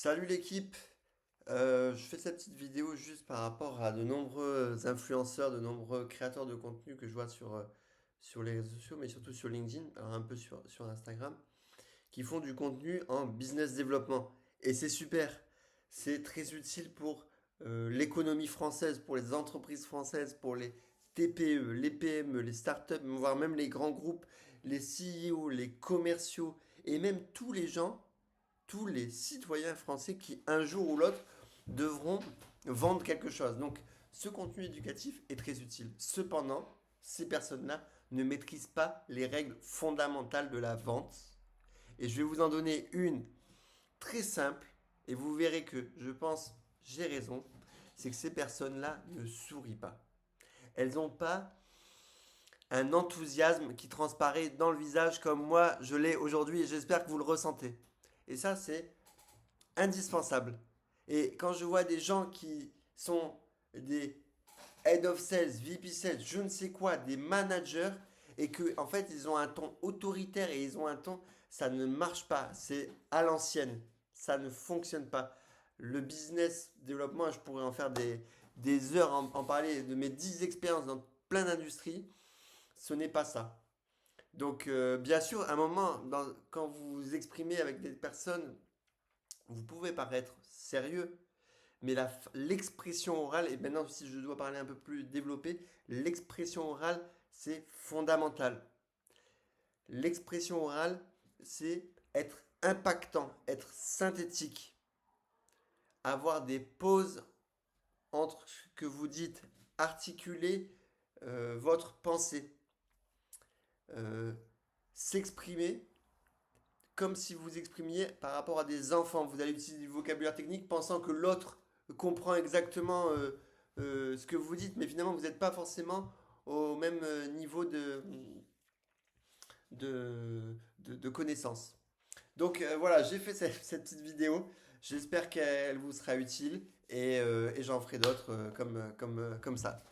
Salut l'équipe. Je fais cette petite vidéo juste par rapport à de nombreux influenceurs, de nombreux créateurs de contenu que je vois sur les réseaux sociaux, mais surtout sur LinkedIn, alors un peu sur Instagram, qui font du contenu en business développement. Et c'est super. C'est très utile pour l'économie française, pour les entreprises françaises, pour les TPE, les PME, les startups, voire même les grands groupes, les CEO, les commerciaux, et même tous les citoyens français qui, un jour ou l'autre, devront vendre quelque chose. Donc, ce contenu éducatif est très utile. Cependant, ces personnes-là ne maîtrisent pas les règles fondamentales de la vente. Et je vais vous en donner une très simple, et vous verrez que je pense j'ai raison, c'est que ces personnes-là ne sourient pas. Elles n'ont pas un enthousiasme qui transparaît dans le visage comme moi je l'ai aujourd'hui et j'espère que vous le ressentez. Et ça, c'est indispensable. Et quand je vois des gens qui sont des head of sales, VP sales, je ne sais quoi, des managers, et que en fait ils ont un ton autoritaire et ils ont un ton, ça ne marche pas, c'est à l'ancienne, ça ne fonctionne pas. Le business développement, je pourrais en faire des heures en parler de mes 10 expériences dans plein d'industries, ce n'est pas ça. Donc bien sûr, à un moment, quand vous vous exprimez avec des personnes, vous pouvez paraître sérieux, mais l'expression orale, et maintenant si je dois parler un peu plus développé, l'expression orale, c'est fondamental. L'expression orale, c'est être impactant, être synthétique, avoir des pauses entre ce que vous dites, articuler votre pensée, euh, s'exprimer comme si vous exprimiez par rapport à des enfants. Vous allez utiliser du vocabulaire technique pensant que l'autre comprend exactement ce que vous dites, mais finalement vous n'êtes pas forcément au même niveau de connaissance. Donc voilà, j'ai fait cette petite vidéo. J'espère qu'elle vous sera utile et j'en ferai d'autres comme ça.